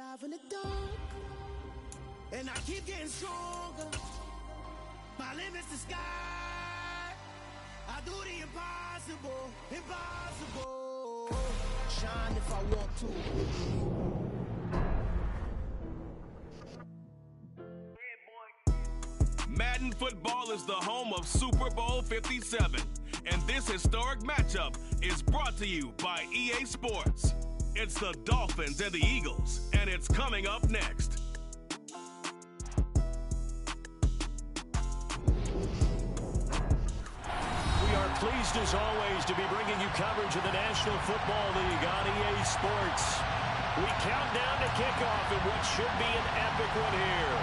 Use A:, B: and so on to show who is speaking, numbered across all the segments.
A: survive in the dark, and I keep getting stronger. My limit's the sky. I do the impossible, impossible. Shine if I want to.
B: Madden football is the home of Super Bowl 57, and this historic matchup is brought to you by EA Sports. It's the Dolphins and the Eagles, and it's coming up next.
C: We are pleased as always to be bringing you coverage of the National Football League on EA Sports. We count down to kickoff in what should be an epic one here,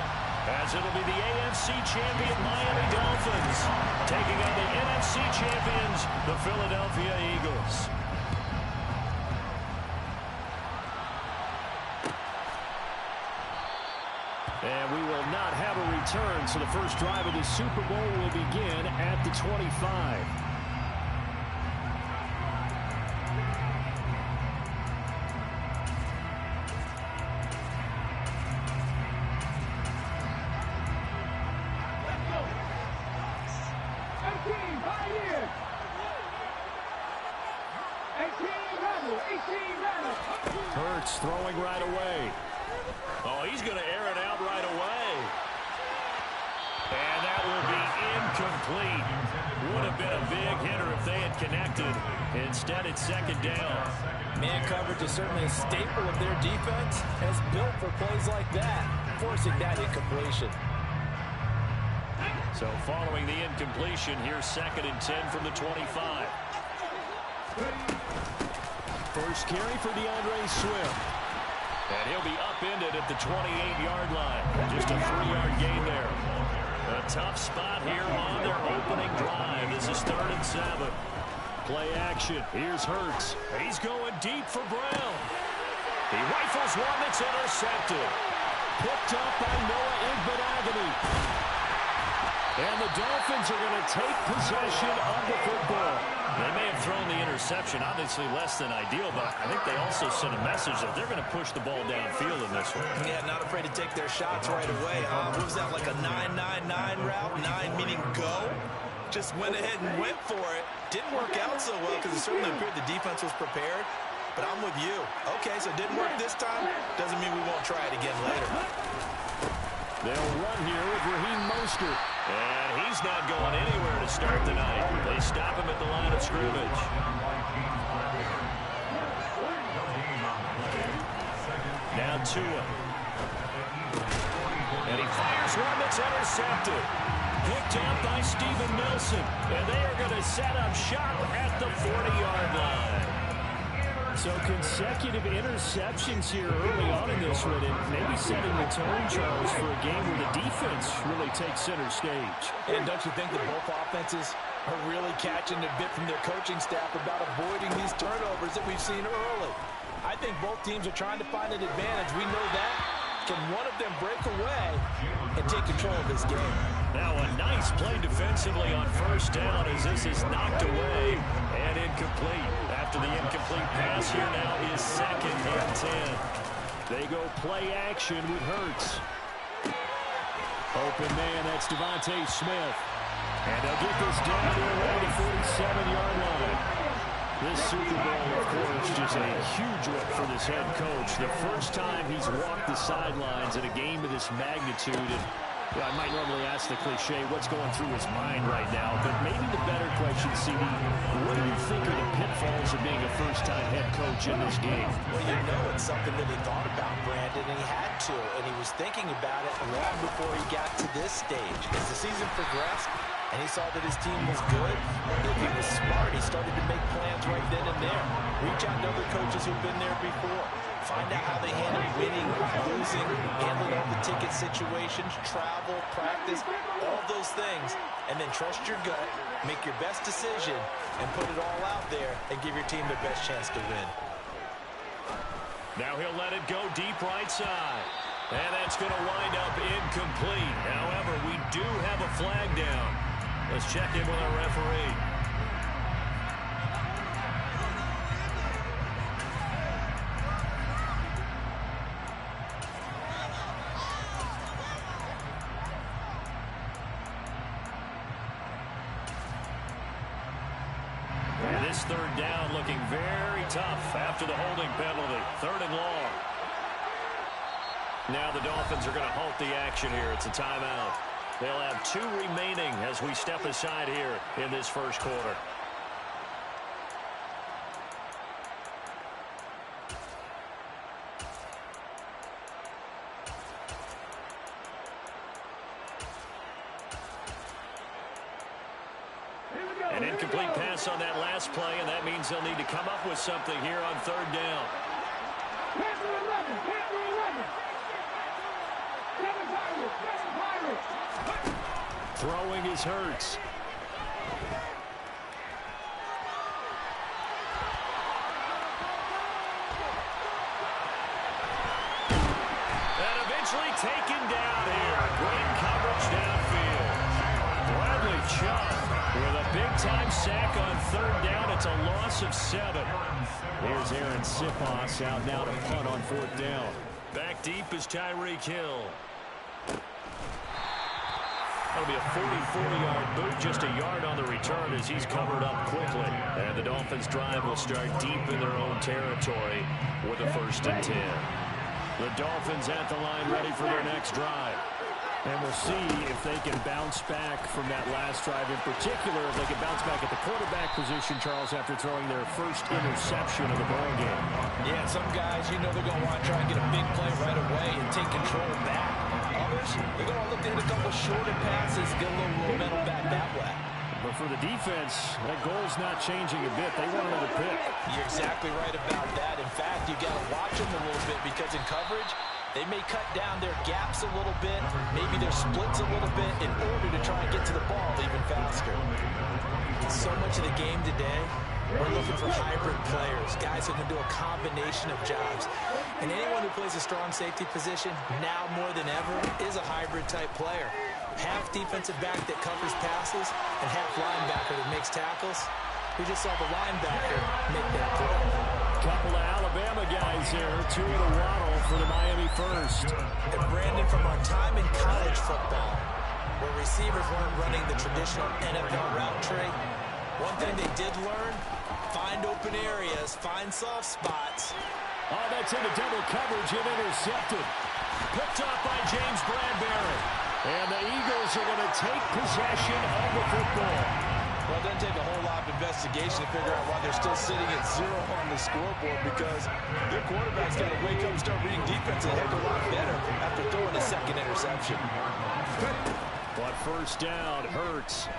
C: as it'll be the AFC champion Miami Dolphins taking on the NFC champions, the Philadelphia Eagles. And we will not have a return, so the first drive of the Super Bowl will begin at the 25. Hurts throwing right away. Oh, he's going to air it out right away. And that will be incomplete. Would have been a big hitter if they had connected. Instead, it's second down.
D: Man coverage is certainly a staple of their defense, and it's built for plays like that, forcing that incompletion.
C: So following the incompletion, here's 2nd and 10 from the 25. First carry for DeAndre Swift. And he'll be upended at the 28-yard line. Just a 3-yard gain there. A tough spot here on their opening drive. This is 3rd and 7. Play action. Here's Hurts. He's going deep for Brown. He rifles one that's intercepted. Picked up by Noah Igbenogany. And the Dolphins are going to take possession of the football. They may have thrown the interception, obviously less than ideal, but I think they also sent a message that they're going to push the ball downfield in this one.
D: Yeah, not afraid to take their shots right away. What was that, like a 9-9-9 route? 9 meaning go? Just went ahead and went for it. Didn't work out so well because it certainly appeared the defense was prepared. But I'm with you. Okay, so it didn't work this time. Doesn't mean we won't try it again later.
C: They'll run here with Raheem Mostert. And he's not going anywhere to start the night. They stop him at the line of scrimmage. Now Tua. And he fires one that's intercepted. Picked up by Steven Nelson. And they are going to set up shop at the 40-yard line. So consecutive interceptions here early on in this one, and maybe setting the tone, Charles, for a game where the defense really takes center stage.
D: And don't you think that both offenses are really catching a bit from their coaching staff about avoiding these turnovers that we've seen early? I think both teams are trying to find an advantage. We know that. Can one of them break away and take control of this game?
C: Now a nice play defensively on first down as this is knocked away and incomplete. After the incomplete pass, here now is 2nd and 10. They go play action with Hurts. Open man, that's Devontae Smith. And they'll get this down here around the 47-yard line. This Super Bowl, of course, just a huge one for this head coach. The first time he's walked the sidelines in a game of this magnitude. And I might normally ask the cliche, what's going through his mind right now? But maybe the better question, CD, what do you think are the pitfalls of being a first-time head coach in this game?
D: Well, you know it's something that he thought about, Brandon, and he had to. And he was thinking about it long before he got to this stage. As the season progressed, and he saw that his team was good, if he was smart, he started to make plans right then and there. Reach out to other coaches who've been there before. Find out how they handle winning, losing, handle all the ticket situations, travel, practice, all those things. And then trust your gut, make your best decision, and put it all out there and give your team the best chance to win.
C: Now he'll let it go deep right side. And that's going to wind up incomplete. However, we do have a flag down. Let's check in with our referee. this third down looking very tough after the holding penalty. 3rd and long. Now the Dolphins are going to halt the action here. It's a timeout. They'll have 2 remaining as we step aside here in this first quarter. An incomplete pass on that last play, and that means they'll need to come up with something here on 3rd down. Throwing is Hurts. And eventually taken down here. Great coverage downfield. Bradley Chubb with a big-time sack on 3rd down. It's a loss of 7. Here's Aaron Sipos out now to punt on 4th down. Back deep is Tyreek Hill. That'll be a 40-yard boot, just a yard on the return as he's covered up quickly. And the Dolphins' drive will start deep in their own territory with a 1st and 10. The Dolphins at the line ready for their next drive.
E: And we'll see if they can bounce back from that last drive. In particular, if they can bounce back at the quarterback position, Charles, after throwing their first interception of the ball game.
D: Yeah, some guys, you know they're going to want to try and get a big play right away and take control back. Others, they're going to look to hit a couple shorter passes, get a little momentum back that way.
E: But for the defense, that goal's not changing a bit. They want another pick.
D: You're exactly right about that. In fact, you got to watch them a little bit because in coverage, they may cut down their gaps a little bit, maybe their splits a little bit in order to try and get to the ball even faster. So much of the game today, we're looking for hybrid players, guys who can do a combination of jobs. And anyone who plays a strong safety position, now more than ever, is a hybrid-type player. Half defensive back that covers passes and half linebacker that makes tackles. We just saw the linebacker make that play.
E: Couple of Alabama guys there, 2 in a waddle for the Miami First.
D: And Brandon, from our time in college football, where receivers weren't running the traditional NFL route tree, one thing they did learn, find open areas, find soft spots.
E: Oh, that's into double coverage and intercepted.
C: Picked off by James Bradbury.
E: And the Eagles are going to take possession of the football.
D: Well, it doesn't take a whole lot of investigation to figure out why they're still sitting at 0 on the scoreboard, because their quarterback's got to wake up and start reading defense a heck of a lot better after throwing a 2nd interception.
E: But 1st down, Hurts.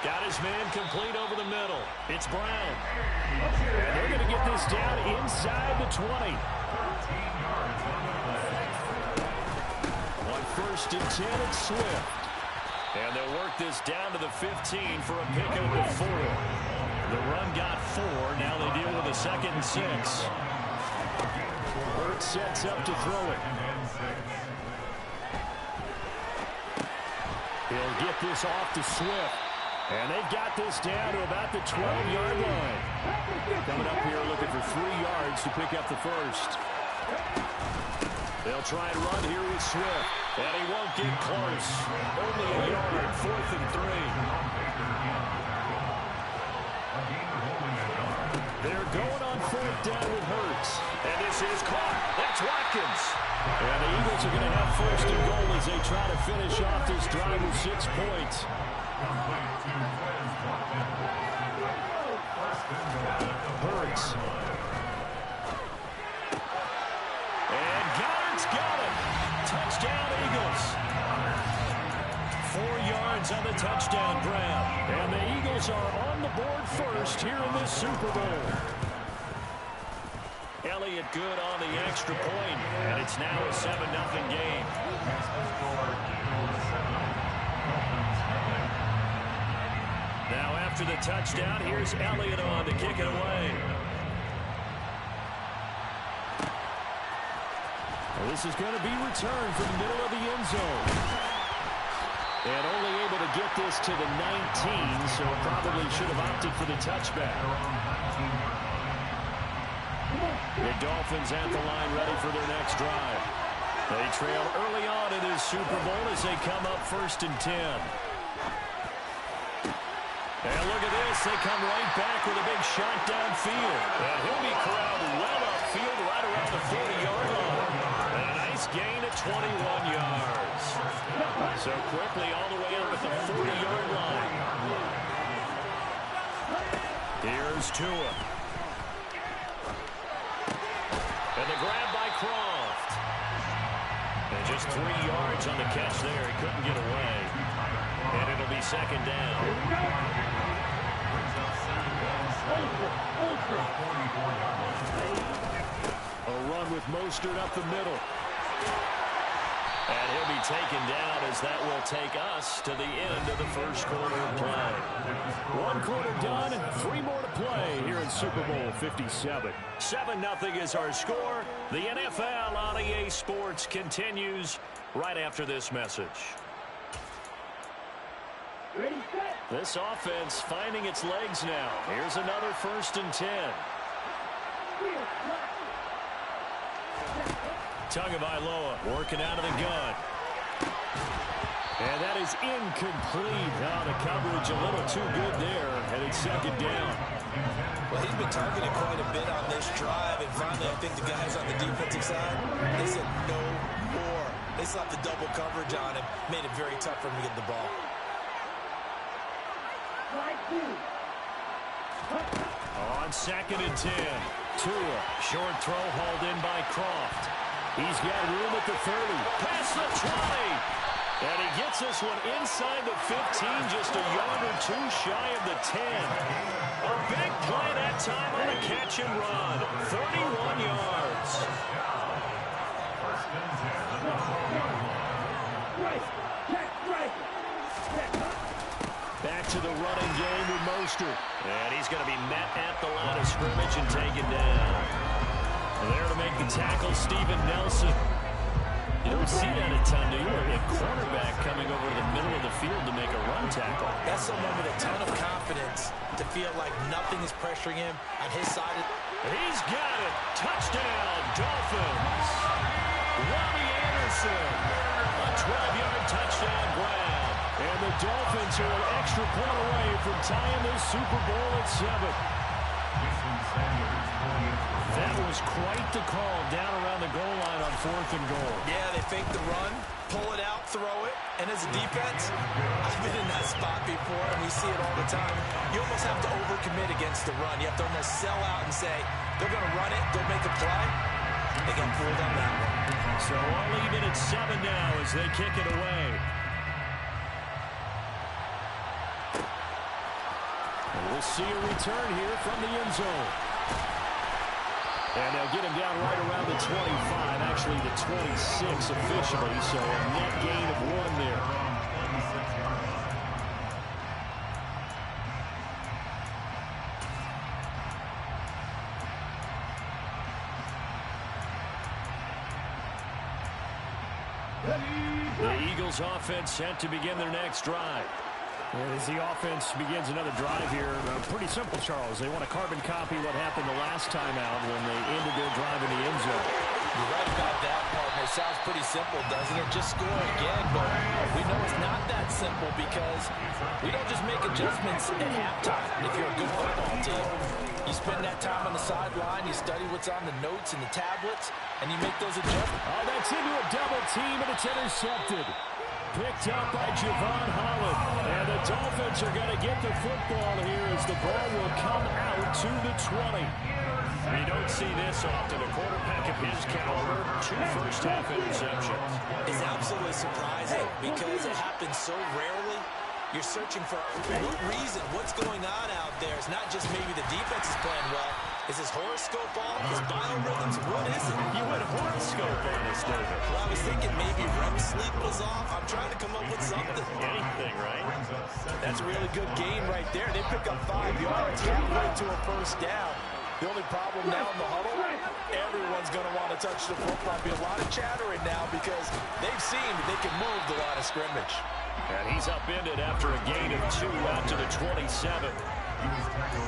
C: Got his man complete over the middle. It's Brown.
E: And they're going to get this down inside the 20. On 1st and 10, it's Swift.
C: And they'll work this down to the 15 for a pickup of 4. The run got 4. Now they deal with a 2nd and 6.
E: Hurts sets up to throw it. He'll get this off to Swift. And they've got this down to about the 12-yard line. Coming up here looking for 3 yards to pick up the 1st.
C: They'll try and run here with Swift. And he won't get close. Only a yard, 4th and 3.
E: They're going on 4th down with Hurts.
C: And this is caught. That's Watkins.
E: And the Eagles are going to have 1st and goal as they try to finish off this drive with 6 points. Hurts.
C: And Goddard's got it. Touchdown, Eagles. 4 yards on the touchdown grab.
E: And the Eagles are on the board first here in this Super Bowl.
C: Elliott good on the extra point, and it's now a 7-0 game. Now after the touchdown, here's Elliott on to kick it away.
E: Well, this is going to be returned from the middle of the end zone. And only able to get this to the 19, so probably should have opted for the touchback. The Dolphins at the line ready for their next drive. They trail early on in this Super Bowl as they come up 1st and 10.
C: And look at this. They come right back with a big shot downfield. And he'll be corralled well upfield right around the 40-yard line. And a nice gain of 21 yards. So quickly all the way up at the 40-yard line. Here's Tua. And the grab by Croft. And just 3 yards on the catch there. He couldn't get away. And it'll be second down.
E: A run with Mostert up the middle.
C: And he'll be taken down as that will take us to the end of the first quarter of play.
E: 1 quarter done, 3 more to play here in Super Bowl 57.
C: 7-0 is our score. The NFL on EA Sports continues right after this message. This offense finding its legs now. Here's another 1st and 10. Tagovailoa working out of the gun.
E: And that is incomplete. Now the coverage a little too good there, and it's second down.
D: Well, he's been targeted quite a bit on this drive, and finally I think the guys on the defensive side, they said no more. They slapped the double coverage on him, made it very tough for him to get the ball.
C: On 2nd and 10. Tua. Short throw hauled in by Croft.
E: He's got room at the 30.
C: Past the 20. And he gets this one inside the 15, just a yard or two shy of the 10. A big play that time on a catch and run. 31 yards.
E: Back to the running game with Mostert.
C: And he's going to be met at the line of scrimmage and taken down. There to make the tackle, Steven Nelson. You don't see that a ton, do you? A cornerback coming over to the middle of the field to make a run tackle.
D: That's someone with a ton of confidence to feel like nothing is pressuring him on his side.
C: He's got it. Touchdown, Dolphins. Robbie Anderson. A 12-yard touchdown grab.
E: And the Dolphins are an extra point away from tying this Super Bowl at 7. That was quite the call down around the goal line on 4th and goal.
D: Yeah, they fake the run, pull it out, throw it, and as a defense, I've been in that spot before, and we see it all the time. You almost have to overcommit against the run. You have to almost sell out and say, they're going to run it, they'll make a play. They got pulled on that one.
C: So all even at 7 now as they kick it away.
E: And we'll see a return here from the end zone. And they'll get him down right around the 25, actually the 26 officially, so a net gain of 1 there.
C: The Eagles offense set to begin their next drive.
E: As the offense begins another drive here, pretty simple, Charles. They want to carbon copy what happened the last time out when they ended their drive in the end zone.
D: You're right about that, partner. Sounds pretty simple, doesn't it? Just score again, but we know it's not that simple because we don't just make adjustments at halftime if you're a good football team. You spend that time on the sideline, you study what's on the notes and the tablets, and you make those adjustments.
E: Oh, that's into a double team, and it's intercepted. Picked up by Javon Holland. And the Dolphins are going to get the football here as the ball will come out to the 20.
C: You don't see this often. A quarterback of his caliber, 2 first-half interceptions.
D: It's absolutely surprising because it happens so rarely. You're searching for what reason, what's going on out there. It's not just maybe the defense is playing well. Is his horoscope off? His biorhythms? What is it?
C: You went horoscope on us, David.
D: Well, I was thinking maybe REM sleep was off. I'm trying to come up with something.
C: Anything, right?
D: That's a really good game right there. They pick up 5 yards, halfway to a first down. The only problem now in the huddle, everyone's going to want to touch the football. There'll be a lot of chattering now because they've seen that they can move the line of scrimmage.
C: And he's upended after a gain of 2 out to the 27.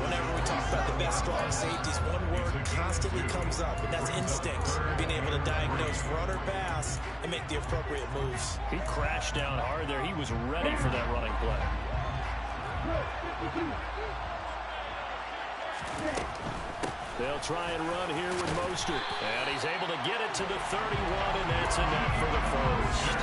D: Whenever we talk about the best strong safeties, one word constantly comes up, and that's instincts. Being able to diagnose run or pass and make the appropriate moves.
C: He crashed down hard there. He was ready for that running play. They'll try and run here with Mostert. And he's able to get it to the 31, and that's enough for the first.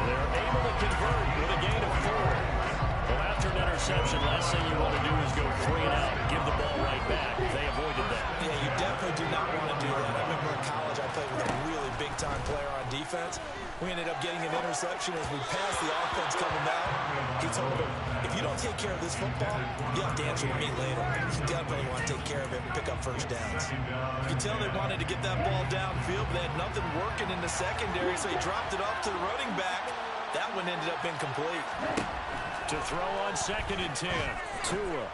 C: They're able to convert with a gain of 4. Well, after an interception, last thing you want to do is go 3 and out and give the ball right back. They avoided that.
D: Yeah, you definitely do not want to do that. I remember in college I played with a really big-time player on defense. We ended up getting an interception as we passed the offense coming down. He told him, if you don't take care of this football, you have to answer to me later. You definitely want to take care of it and pick up first downs. You can tell they wanted to get that ball downfield, but they had nothing working in the secondary, so he dropped it off to the running back. That one ended up incomplete.
C: To throw on 2nd and 10. Tua.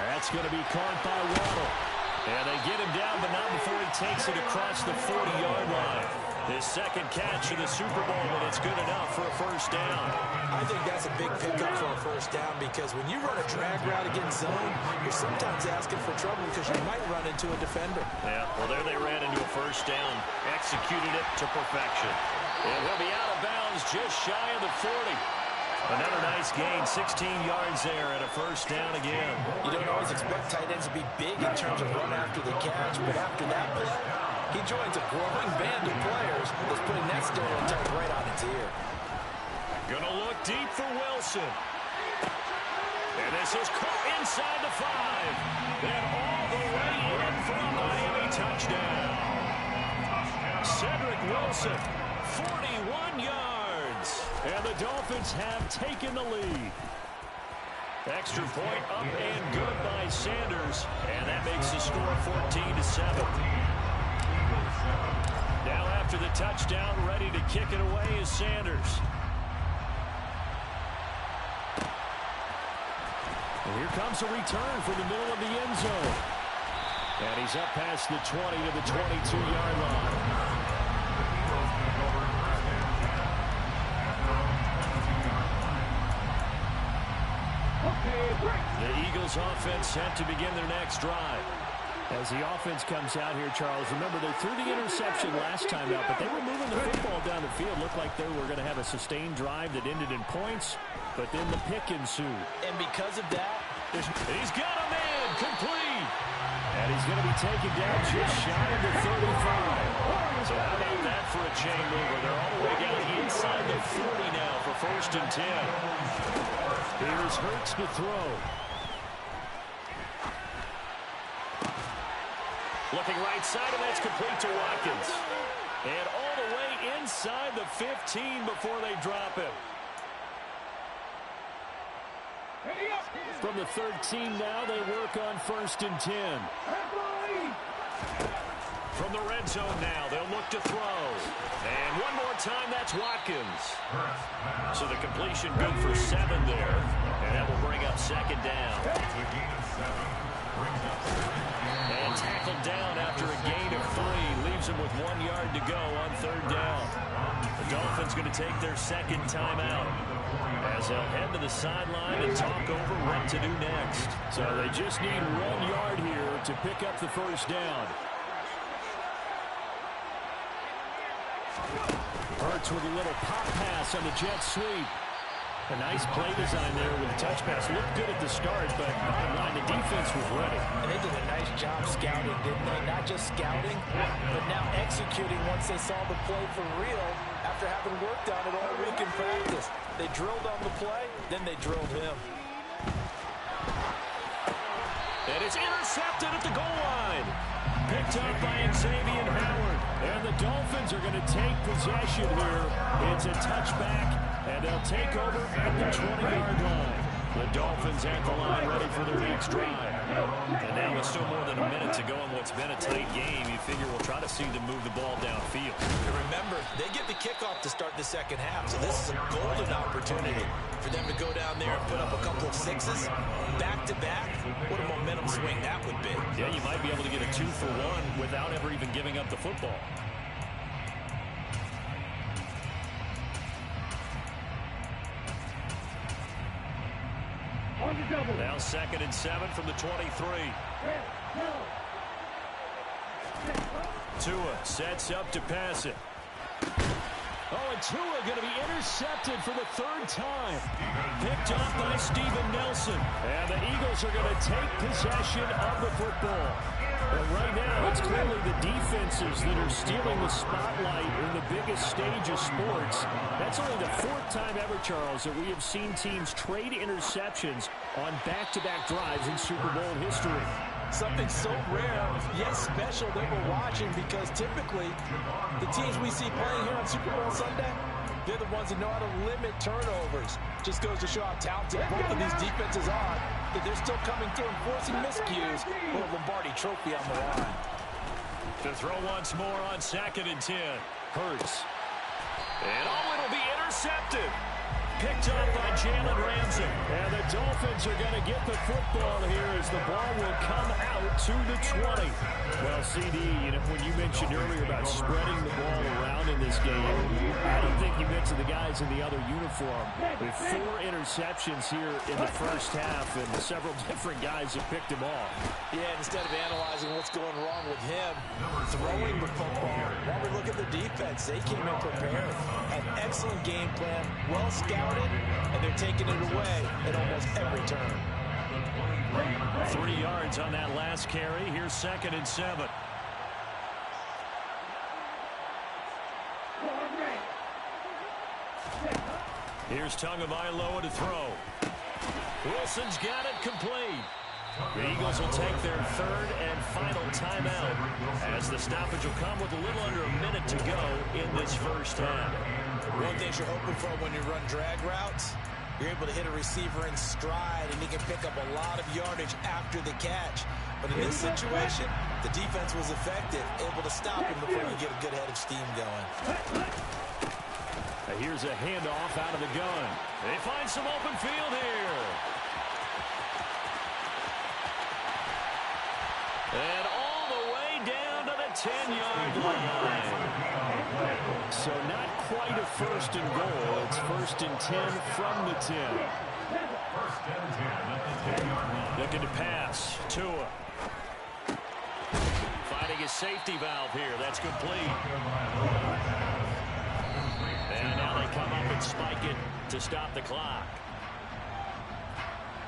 C: That's going to be caught by Waddle. And they get him down, but not before he takes it across the 40-yard line. His second catch of the Super Bowl, and it's good enough for a first down.
D: I think that's a big pickup for a first down because when you run a drag route against zone, you're sometimes asking for trouble because you might run into a defender.
C: Yeah, well, there they ran into a first down. Executed it to perfection. And he'll be out of bounds just shy of the 40. Another nice gain, 16 yards there, and a first down again.
D: You don't always expect tight ends to be big in terms of run after the catch, but after that play, he joins a growing band of players that's putting that stereotype right on its ear.
C: Gonna look deep for Wilson. And this is caught inside the 5. Then all the way in for a Miami touchdown. Cedric Wilson, 41 yards. And the Dolphins have taken the lead. Extra point up and good by Sanders. And that makes the score 14-7. Now after the touchdown, ready to kick it away is Sanders. And here comes a return from the middle of the end zone. And he's up past the 20 to the 22-yard line. The Eagles offense set to begin their next drive. As the offense comes out here, Charles, remember they threw the interception last time out, but they were moving the football down the field. Looked like they were going to have a sustained drive that ended in points, but then the pick ensued.
D: And because of that,
C: he's got a man complete. And he's going to be taken down just shy of the 35. So how about that for a chain mover? They're all the way down inside the 40 now for 1st and 10. Here's Hurts to throw. Looking right side, and that's complete to Watkins. And all the way inside the 15 before they drop him. From the 13 now, they work on 1st and 10. From the red zone now, they'll look to throw. And one more time, that's Watkins. So the completion good for 7 there. And that will bring up 2nd down. And tackled down after a gain of 3. Leaves him with 1 yard to go on 3rd down. The Dolphins going to take their 2nd timeout as they'll head to the sideline and talk over what to do next. So they just need 1 yard here to pick up the 1st down. Hurts with a little pop pass on the jet sweep. A nice play design there with the touch pass. Looked good at the start, but bottom line, the defense was ready.
D: And they did a nice job scouting, didn't they? Not just scouting, but now executing once they saw the play for real after having worked on it all week in practice. They drilled on the play, then they drilled him.
C: And it's intercepted at the goal line. Picked up by Xavier Howard. And the Dolphins are going to take possession here. It's a touchback, and they'll take over at the 20-yard line. The Dolphins at the line ready for their next drive. And now with still more than a minute to go in what's been a tight game, you figure we'll try to see them move the ball downfield.
D: And remember, they get the kickoff to start the 2nd half, so this is a golden opportunity for them to go down there and put up a couple of 6s back-to-back. What a momentum swing that would be.
C: Yeah, you might be able to get a 2-for-1 without ever even giving up the football. Now 2nd and 7 from the 23. Tua sets up to pass it.
E: Oh, and Tua going to be intercepted for the third time. Picked up by Steven Nelson. And the Eagles are going to take possession of the football. And right now, it's clearly the defenses that are stealing the spotlight in the biggest stage of sports. That's only the fourth time ever, Charles, that we have seen teams trade interceptions on back-to-back drives in Super Bowl history.
D: Something so rare, yet special that we're watching, because typically the teams we see playing here on Super Bowl Sunday, they're the ones that know how to limit turnovers. Just goes to show how talented both of these defenses are, that they're still coming through and forcing miscues with a Lombardi trophy on the line.
E: To throw once more on 2nd and 10. Hurts. And it'll be intercepted. Picked up by Jalen Ramsey. And the Dolphins are going to get the football here as the ball will come out to the 20. Well, CD, when you mentioned earlier about spreading the ball around in this game, I don't think you mentioned the guys in the other uniform. With 4 interceptions here in the first half, and several different guys have picked him off.
D: Yeah, instead of analyzing what's going wrong with him, throwing the football. Now we look at the defense. They came in prepared. An excellent game plan, well scouted, and they're taking it away at almost every turn.
E: 3 yards on that last carry. Here's 2nd and 7. Here's Tagovailoa to throw. Wilson's got it complete. The Eagles will take their 3rd and final timeout as the stoppage will come with a little under a minute to go in this first half.
D: One thing you're hoping for when you run drag routes, you're able to hit a receiver in stride, and he can pick up a lot of yardage after the catch. But in this situation, the defense was effective, able to stop him before you get a good head of steam going.
E: Here's a handoff out of the gun. They find some open field here. And all the way down to the 10-yard line. So not quite a 1st and goal. It's 1st and 10 from the 10. Looking to pass. Tua. Finding his safety valve here. That's complete. And now they come up and spike it to stop the clock.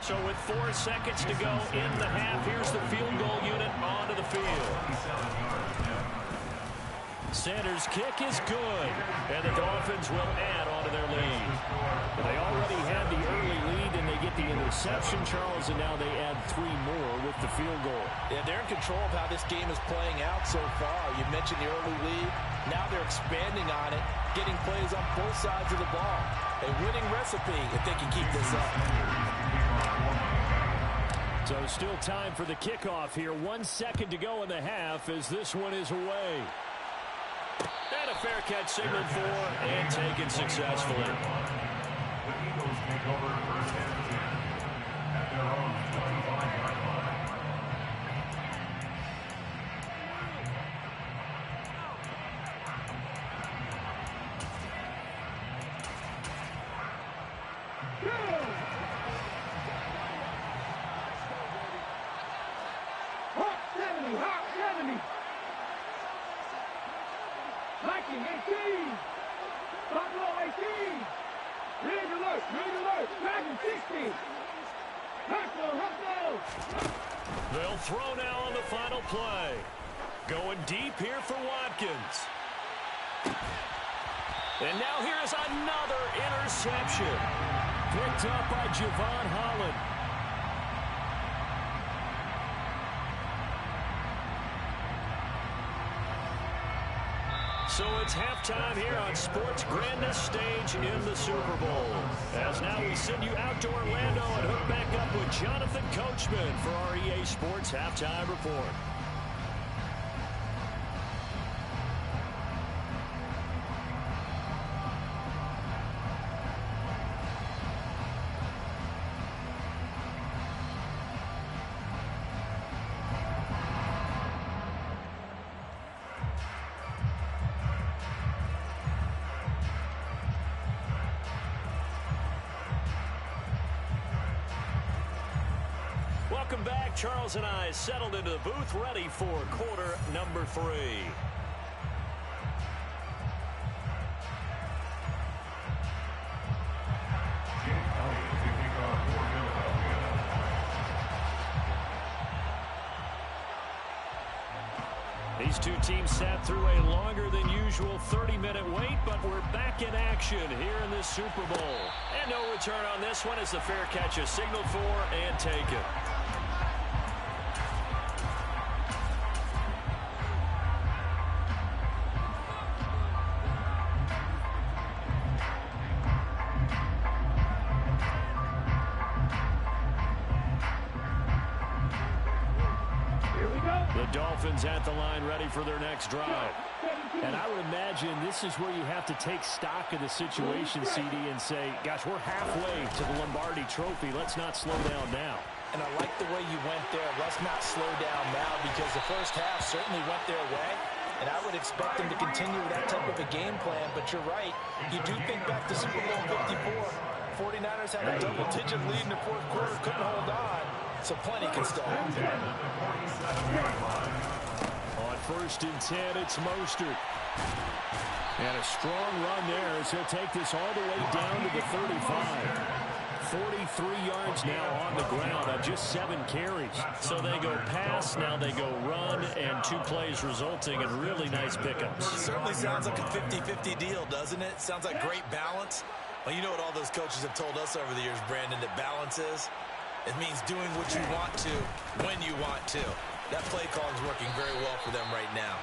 E: So with 4 seconds to go in the half, here's the field goal unit onto the field. Sanders' kick is good, and the Dolphins will add onto their lead. They already had the early lead, and they get the interception, Charles, and now they add 3 more with the field goal.
D: Yeah, they're in control of how this game is playing out so far. You mentioned the early lead. Now they're expanding on it, getting plays on both sides of the ball. A winning recipe if they can keep this up.
E: So still time for the kickoff here. 1 second to go in the half as this one is away. And a fair catch signaled for and taken successfully.
F: The Eagles take over 1st and 10 at their own 25-yard line.
E: They'll throw now on the final play. Going deep here for Watkins. And now here is another interception. Picked up by Javon Holland. So it's halftime here on sports' grandest stage in the Super Bowl. As now we send you out to Orlando and hook back up with Jonathan Coachman for our EA Sports Halftime Report. Welcome back. Charles and I settled into the booth, ready for quarter number 3.
C: These two teams sat through a longer than usual 30-minute wait, but we're back in action here in this Super Bowl. And no return on this one as the fair catch is signaled for and taken. Dolphins at the line ready for their next drive.
E: And I would imagine this is where you have to take stock of the situation, CD, and say, gosh, we're halfway to the Lombardi Trophy. Let's not slow down now.
D: And I like the way you went there. Let's not slow down now, because the first half certainly went their way. And I would expect them to continue with that type of a game plan. But you're right. You do think back to Super Bowl 54. 49ers had a double-digit lead in the fourth quarter, couldn't hold on. So plenty can still happen.
E: On 1st and 10, it's Mostert. And a strong run there as he'll take this all the way down to the 35. 43 yards now on the ground on just 7 carries.
C: So they go pass, now they go run, and 2 plays resulting in really nice pickups.
D: It certainly sounds like a 50-50 deal, doesn't it? Sounds like great balance. Well, you know what all those coaches have told us over the years, Brandon, that balance is? It means doing what you want to, when you want to. That play call is working very well for them right now.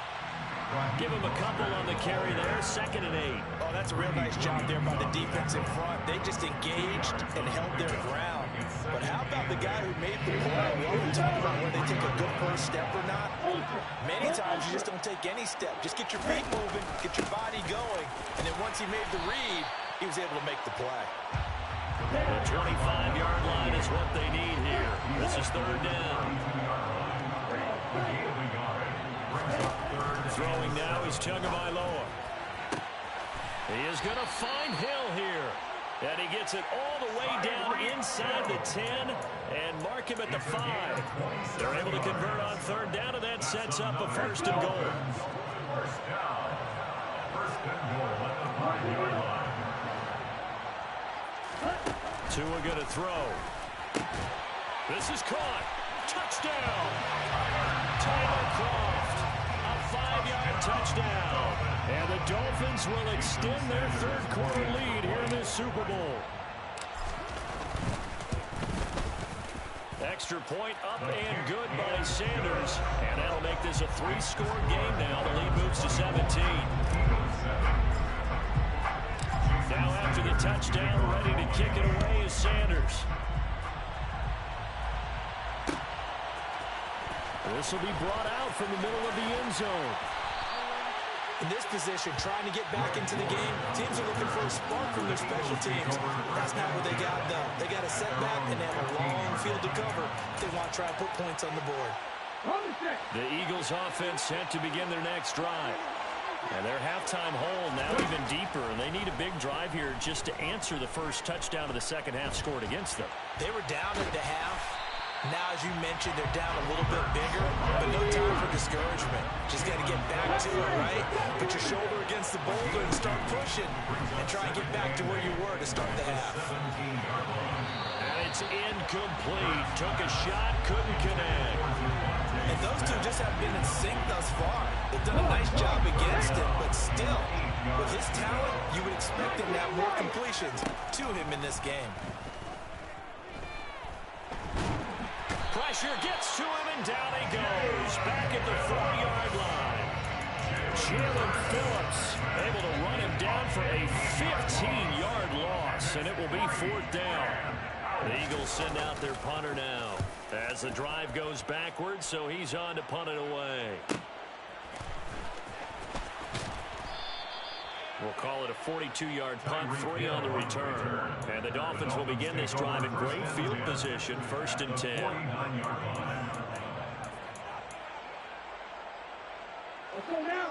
C: Give them a couple on the carry there, 2nd and 8.
D: Oh, that's a real nice job there by the defense in front. They just engaged and held their ground. But how about the guy who made the play? We often talk about whether they take a good first step or not. Many times you just don't take any step. Just get your feet moving, get your body going. And then once he made the read, he was able to make the play.
C: The 25-yard line is what they need here. This is 3rd down. Throwing now is Tagovailoa. He is going to find Hill here. And he gets it all the way down inside the 10 and mark him at the 5. They're able to convert on 3rd down, and that sets up a 1st and goal. Tua going to throw. This is caught. Touchdown. Tyler Kroft. A 5-yard touchdown. And the Dolphins will extend their 3rd quarter lead here in this Super Bowl. Extra point up and good by Sanders. And that'll make this a 3-score game now. The lead moves to 17. Now after the touchdown, ready to kick it away is Sanders. This will be brought out from the middle of the end zone.
D: In this position, trying to get back into the game, teams are looking for a spark from their special teams. That's not what they got, though. They got a setback, and they have a long field to cover if they want to try and put points on the board.
C: The Eagles offense set to begin their next drive. And their halftime hole now even deeper, and they need a big drive here just to answer the first touchdown of the second half scored against them.
D: They were down at the half. Now, as you mentioned, they're down a little bit bigger, but no time for discouragement. Just got to get back to it, right? Put your shoulder against the boulder and start pushing, and try and get back to where you were to start the half.
C: And it's incomplete. Took a shot, couldn't connect.
D: And those two just haven't been in sync thus far. They've done a nice job against him, but still, with his talent, you would expect him to have more completions to him in this game.
C: Pressure gets to him, and down he goes. Back at the 4-yard line. Jalen Phillips able to run him down for a 15-yard loss, and it will be 4th down. The Eagles send out their punter now as the drive goes backwards, so he's on to punt it away. We'll call it a 42-yard punt, 3 on the return. And the Dolphins will begin this drive in great field position, 1st and 10.
A: Let's go now.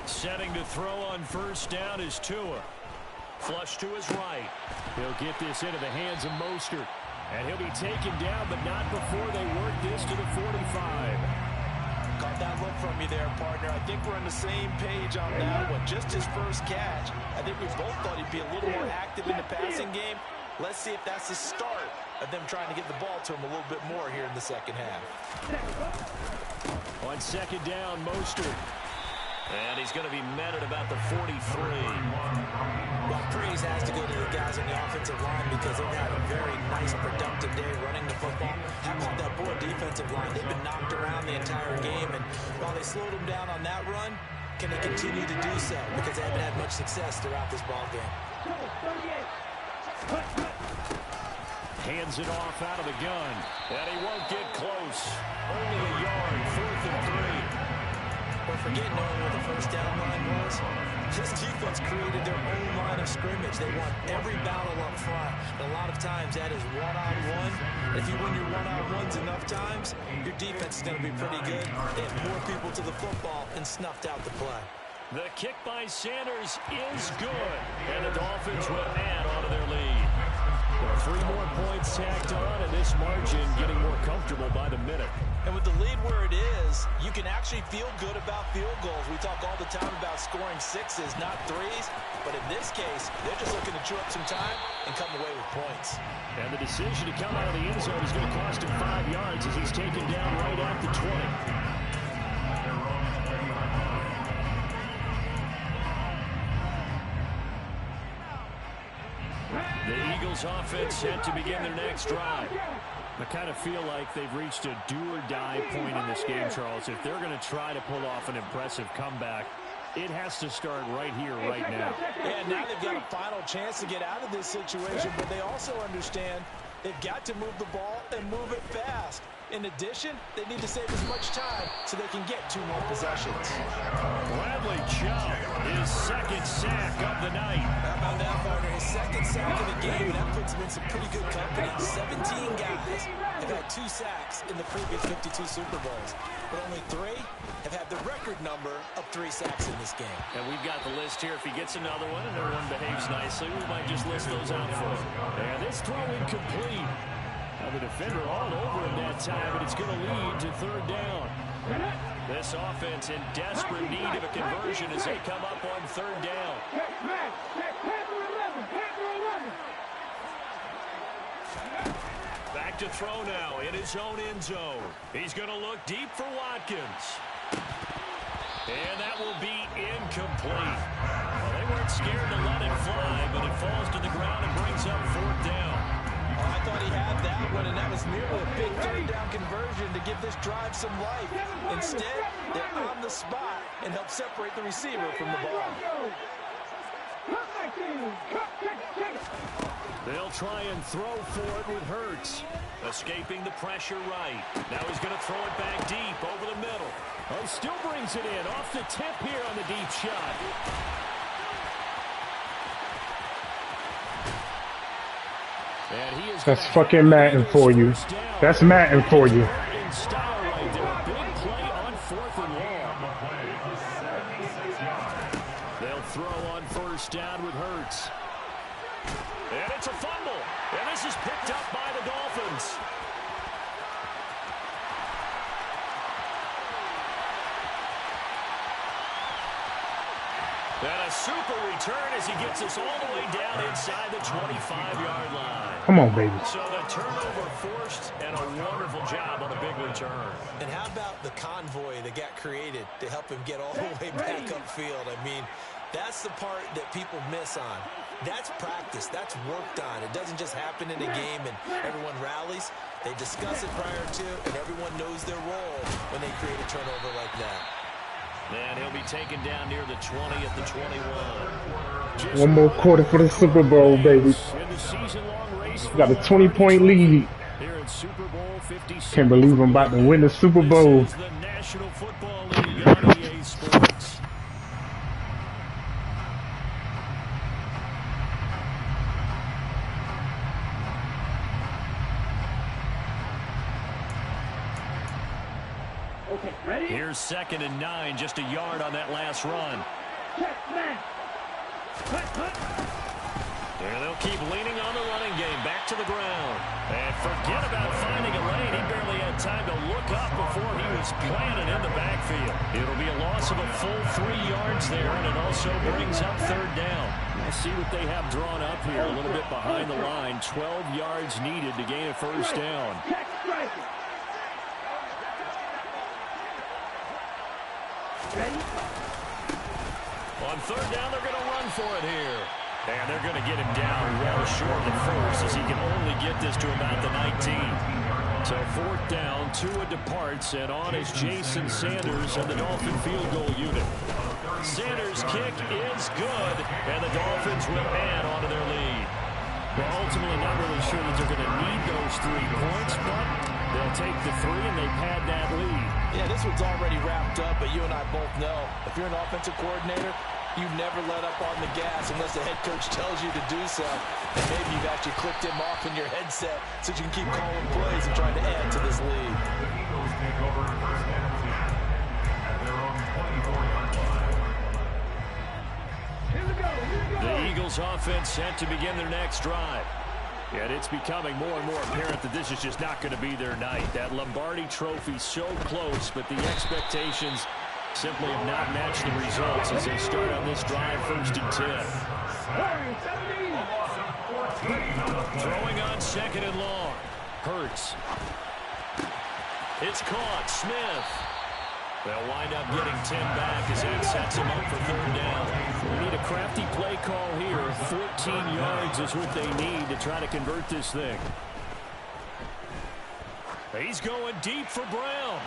C: Setting to throw on 1st down is Tua. Flush to his right.
E: He'll get this into the hands of Mostert. And he'll be taken down, but not before they work this to the 45.
D: Caught that look from you there, partner. I think we're on the same page on that one. Just his first catch. I think we both thought he'd be a little more active in the passing game. Let's see if that's the start of them trying to get the ball to him a little bit more here in the second half.
E: On second down, Mostert. And he's going to be met at about the 43.
D: Well, praise has to go to the guys on the offensive line because they've had a very nice, productive day running the football. How about that poor defensive line? They've been knocked around the entire game, and while they slowed them down on that run, can they continue to do so? Because they haven't had much success throughout this ball game.
E: Hands it off out of the gun. And he won't get close. Only a yard, 4th and 3.
D: But forget knowing what the first down line was. This defense created their own line of scrimmage. They won every battle up front. And a lot of times that is one-on-one. If you win your one-on-ones enough times, your defense is going to be pretty good. They have more people to the football and snuffed out the play.
E: The kick by Sanders is good. And the Dolphins will add on to their lead. 3 more points tacked on, and this margin getting more comfortable by the minute.
D: And with the lead where it is, you can actually feel good about field goals. We talk all the time about scoring 6s, not 3s. But in this case, they're just looking to chew up some time and come away with points.
E: And the decision to come out of the end zone is going to cost him 5 yards as he's taken down right at the 20. The Eagles offense set to begin their next drive. I kind of feel like they've reached a do-or-die point in this game, Charles. If they're going to try to pull off an impressive comeback, it has to start right here, right now.
D: Yeah, now they've got a final chance to get out of this situation, but they also understand they've got to move the ball and move it fast. In addition, they need to save as much time so they can get 2 more possessions.
E: Bradley Chubb, his second sack of the night.
D: How about that, partner? His second sack of the game, and that puts him in some pretty good company. 17 guys have had 2 sacks in the previous 52 Super Bowls, but only 3 have had the record number of 3 sacks in this game.
E: And we've got the list here. If he gets another one and everyone behaves nicely, we might just list those out for him. And this throw incomplete. The defender all over him that time, but it's going to lead to 3rd down. This offense in desperate need of a conversion as they come up on 3rd down. Back to throw now in his own end zone. He's going to look deep for Watkins. And that will be incomplete. Well, they weren't scared to let it fly, but it falls to the ground and brings up 4th down.
D: I thought he had that one, and that was nearly a big 3rd down conversion to give this drive some life. Instead, they're on the spot and help separate the receiver from the ball.
E: They'll try and throw for it with Hurts. Escaping the pressure right. Now he's going to throw it back deep over the middle. Oh, still brings it in off the tip here on the deep shot.
G: That's fucking Madden for you. That's Madden for you.
E: In style right there. Big play on 4th and long. They'll throw on 1st down with Hurts. And it's a fumble. And this is picked up by the Dolphins. And a super return as he gets us all the way down inside the 25-yard line.
G: Come on, baby.
E: So the turnover forced and a wonderful job on a big return.
D: And how about the convoy that got created to help him get all the way back upfield? I mean, that's the part that people miss on. That's practice. That's worked on. It doesn't just happen in a game and everyone rallies. They discuss it prior to, and everyone knows their role when they create a turnover like that.
E: And he'll be taken down near the 20 at the 21.
G: One more quarter for the Super Bowl, baby. Got a 20-point lead.
E: Here in Super Bowl 57.
G: Can't believe I'm about to win the Super Bowl.
E: This is the National Football League on EA Sports. Here's 2nd and 9, just a yard on that last run.
C: And they'll keep leaning on the running game. Back to the ground. And forget about finding a lane. He barely had time to look up before he was planted in the backfield. It'll be a loss of a full 3 yards there, and it also brings up third down. We'll see what they have drawn up here. A little bit behind the line. 12 yards needed to gain a first down. On third down, they're going to run for it here. And they're going to get him down well short of the first, as he can only get this to about the 19. So fourth down, Tua departs, and on is Jason Sanders and the Dolphin field goal unit. Sanders' kick is good, and the Dolphins will add on to their lead. Well, ultimately, not really sure that they're going to need those 3 points, but they'll take the 3, and they've had that lead.
D: Yeah, this one's already wrapped up, but you and I both know if you're an offensive coordinator, you never let up on the gas unless the head coach tells you to do so. And maybe you've actually clicked him off in your headset so you can keep calling plays and trying to add to this lead.
F: The Eagles take over first and 10 at their own 24-yard line.
C: The Eagles offense set to begin their next drive. And it's becoming more and more apparent that this is just not going to be their night. That Lombardi trophy so close, but the expectations simply have not matched the results as they start on this drive, first and 10. Throwing on second and long. Hurts. It's caught. Smith. They'll wind up getting 10 back as that sets him up for third down. They need a crafty play call here. 14 yards is what they need to try to convert this thing. He's going deep for Brown.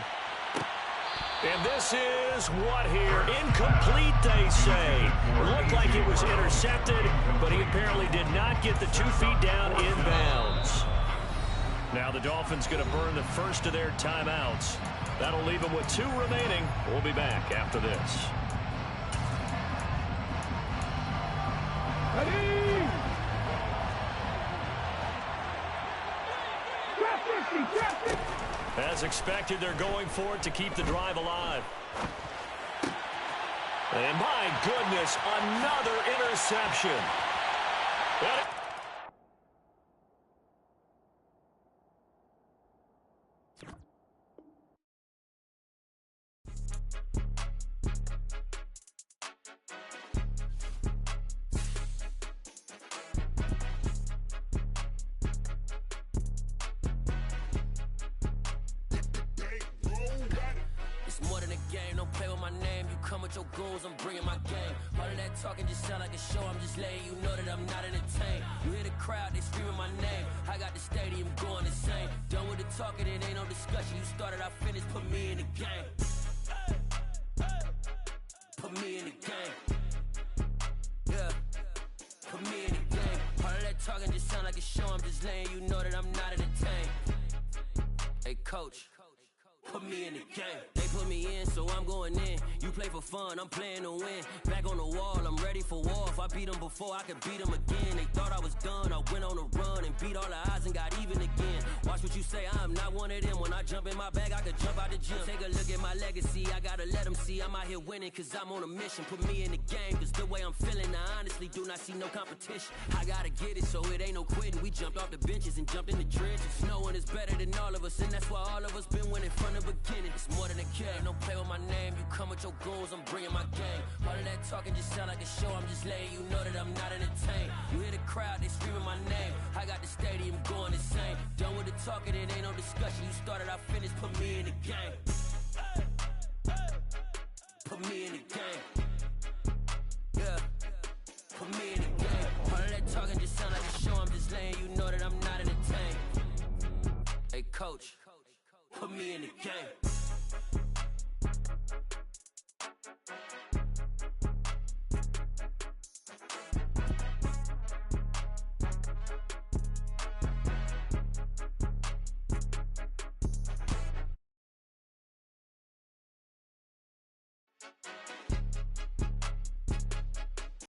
C: And this is what here? Incomplete, they say. Looked like it was intercepted, but he apparently did not get the 2 feet down inbounds. Now the Dolphins going to burn the first of their timeouts. That'll leave them with 2 remaining. We'll be back after this. As expected, they're going for it to keep the drive alive. And my goodness, another interception.
H: Your goals, I'm bringing my game. All of that talking just sound like a show. I'm just letting you know that I'm not entertained. You hear the crowd, they screaming my name. I got the stadium going insane. Done with the talking, it ain't no discussion. You started, I finished, put me in the game. Put me in the game. Yeah, put me in the game. All of that talking just sound like a show. I'm just letting you know that I'm not entertained. Hey, coach. Put me in the game. They put me in, so I'm going in. You play for fun, I'm playing to win. Back on the wall, I'm ready for war. If I beat them before, I could beat them again. They thought I was done, I went on a run and beat all the odds and got even again. Watch what you say, I'm not one of them. When I jump in my bag, I could jump out the gym. Take a look at my legacy, I gotta let them see I'm out here winning, cause I'm on a mission. Put me in the game, cause the way I'm feeling, I honestly do not see no competition. I gotta get it, so it ain't no quitting. We jumped off the benches and jumped in the trenches. No one is better than all of us, and that's why all of us been winning from the beginning. It's more than a game, don't play with my name. You come with your goons, I'm bringing my game. All of that talking just sound like a show. I'm just letting you know that I'm not entertained. You hear the crowd, they screaming my name. I got the stadium going insane. Done with the talking, it ain't no discussion. You started, I finished, put me in the game. Put me in the game. Yeah, put me in the game. All of that talking just sound like a show. I'm just letting you know that I'm not entertained. Hey, coach, put me in the game.